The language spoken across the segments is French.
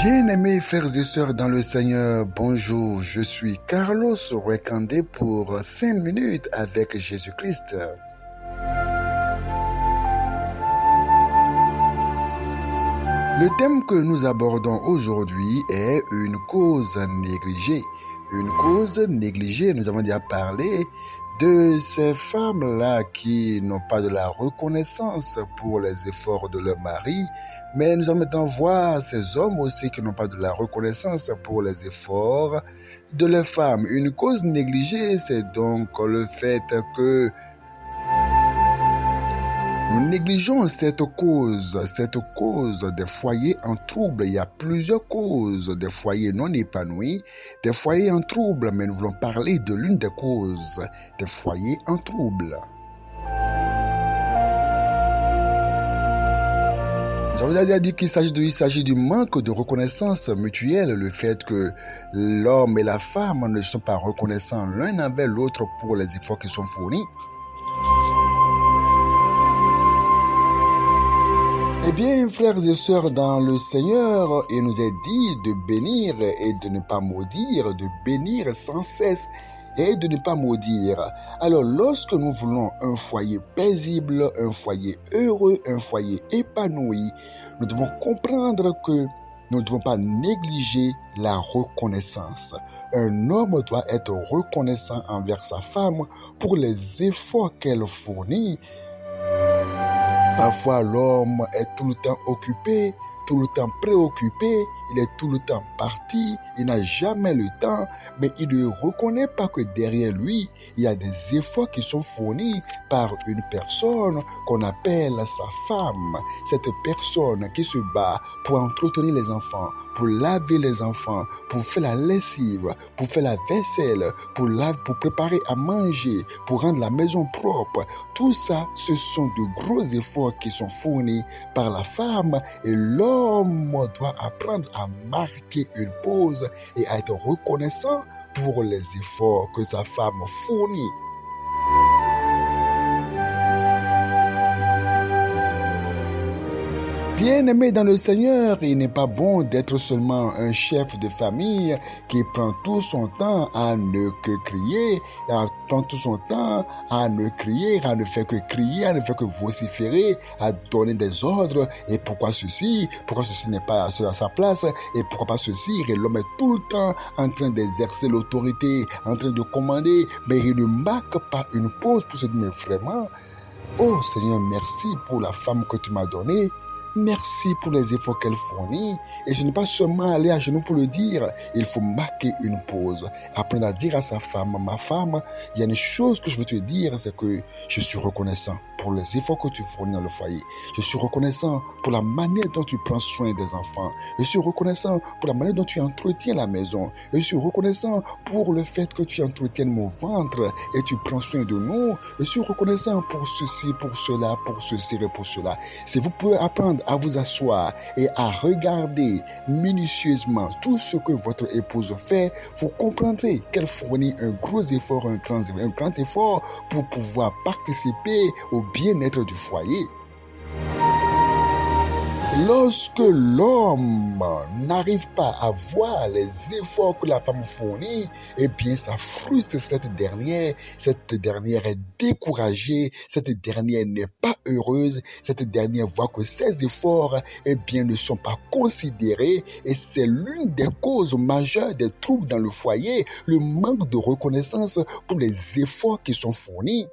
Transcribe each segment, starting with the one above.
Bien-aimés frères et sœurs dans le Seigneur, bonjour, je suis Carlos Recandé pour 5 minutes avec Jésus-Christ. Le thème que nous abordons aujourd'hui est une cause négligée. Une cause négligée, nous avons déjà parlé de ces femmes-là qui n'ont pas de la reconnaissance pour les efforts de leur mari, mais nous allons maintenant voir ces hommes aussi qui n'ont pas de la reconnaissance pour les efforts de leurs femmes. Une cause négligée, c'est donc le fait que nous négligeons cette cause des foyers en trouble. Il y a plusieurs causes des foyers non épanouis, des foyers en trouble, mais nous voulons parler de l'une des causes des foyers en trouble. Nous avons déjà dit qu'il s'agit du manque de reconnaissance mutuelle, le fait que l'homme et la femme ne sont pas reconnaissants l'un envers l'autre pour les efforts qui sont fournis. Eh bien, frères et sœurs dans le Seigneur, il nous est dit de bénir et de ne pas maudire, de bénir sans cesse et de ne pas maudire. Alors, lorsque nous voulons un foyer paisible, un foyer heureux, un foyer épanoui, nous devons comprendre que nous ne devons pas négliger la reconnaissance. Un homme doit être reconnaissant envers sa femme pour les efforts qu'elle fournit. Parfois, l'homme est tout le temps occupé, tout le temps préoccupé, il est tout le temps parti, il n'a jamais le temps, mais il ne reconnaît pas que derrière lui, il y a des efforts qui sont fournis par une personne qu'on appelle sa femme. Cette personne qui se bat pour entretenir les enfants, pour laver les enfants, pour faire la lessive, pour faire la vaisselle, pour préparer à manger, pour rendre la maison propre. Tout ça, ce sont de gros efforts qui sont fournis par la femme et l'homme doit apprendre à marquer une pause et à être reconnaissant pour les efforts que sa femme fournit. Bien-aimé dans le Seigneur, il n'est pas bon d'être seulement un chef de famille qui prend tout son temps à ne que crier, prend tout son temps à ne crier, à ne faire que crier, à ne faire que vociférer, à donner des ordres. Et pourquoi ceci n'est pas à sa place, et pourquoi pas ceci, et l'homme est tout le temps en train d'exercer l'autorité, en train de commander, mais il ne marque pas une pause pour se dire, mais vraiment, oh Seigneur, merci pour la femme que tu m'as donnée. Merci pour les efforts qu'elle fournit. Et ce n'est pas seulement aller à genoux pour le dire. Il faut marquer une pause. Apprendre à dire à sa femme, ma femme, il y a une chose que je veux te dire, c'est que je suis reconnaissant pour les efforts que tu fournis dans le foyer. Je suis reconnaissant pour la manière dont tu prends soin des enfants. Je suis reconnaissant pour la manière dont tu entretiens la maison. Je suis reconnaissant pour le fait que tu entretiennes mon ventre et tu prends soin de nous. Je suis reconnaissant pour ceci, pour cela, pour ceci et pour cela. Si vous pouvez apprendre à vous asseoir et à regarder minutieusement tout ce que votre épouse fait, vous comprendrez qu'elle fournit un gros effort, un grand effort pour pouvoir participer au bien-être du foyer. Lorsque l'homme n'arrive pas à voir les efforts que la femme fournit, eh bien, ça frustre cette dernière est découragée, cette dernière n'est pas heureuse, cette dernière voit que ses efforts, eh bien, ne sont pas considérés et c'est l'une des causes majeures des troubles dans le foyer, le manque de reconnaissance pour les efforts qui sont fournis.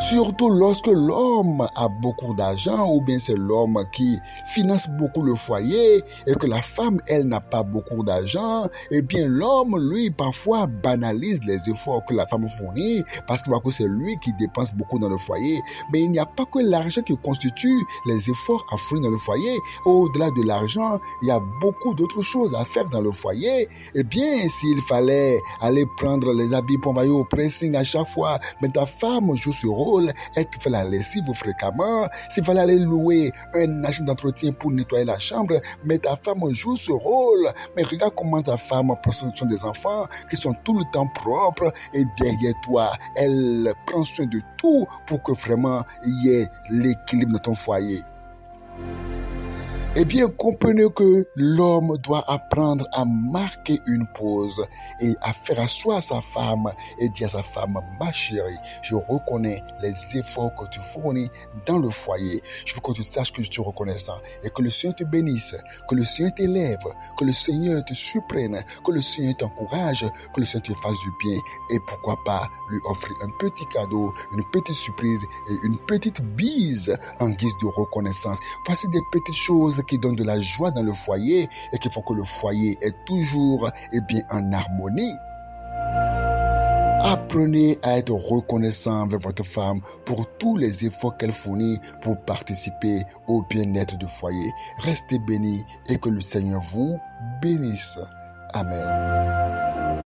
Surtout lorsque l'homme a beaucoup d'argent ou bien c'est l'homme qui finance beaucoup le foyer et que la femme, elle, n'a pas beaucoup d'argent, eh bien l'homme, lui, parfois banalise les efforts que la femme fournit parce qu'il voit que c'est lui qui dépense beaucoup dans le foyer. Mais il n'y a pas que l'argent qui constitue les efforts à fournir dans le foyer. Au-delà de l'argent, il y a beaucoup d'autres choses à faire dans le foyer. Eh bien, s'il fallait aller prendre les habits pour envoyer au pressing à chaque fois, mais ta femme joue ce rôle, elle te fait la lessive fréquemment. S'il fallait aller louer un agent d'entretien pour nettoyer la chambre, mais ta femme joue ce rôle. Mais regarde comment ta femme prend soin des enfants qui sont tout le temps propres et derrière toi, elle prend soin de tout pour que vraiment il y ait l'équilibre dans ton foyer. Eh bien, comprenez que l'homme doit apprendre à marquer une pause et à faire asseoir sa femme et dire à sa femme, ma chérie, je reconnais les efforts que tu fournis dans le foyer. Je veux que tu saches que je suis reconnaissant et que le Seigneur te bénisse, que le Seigneur t'élève, que le Seigneur te surprenne, que le Seigneur t'encourage, que le Seigneur te fasse du bien et pourquoi pas lui offrir un petit cadeau, une petite surprise et une petite bise en guise de reconnaissance. Voici des petites choses qui donnent de la joie dans le foyer et qui font que le foyer est toujours en harmonie. Apprenez à être reconnaissant avec votre femme pour tous les efforts qu'elle fournit pour participer au bien-être du foyer. Restez bénis et que le Seigneur vous bénisse. Amen.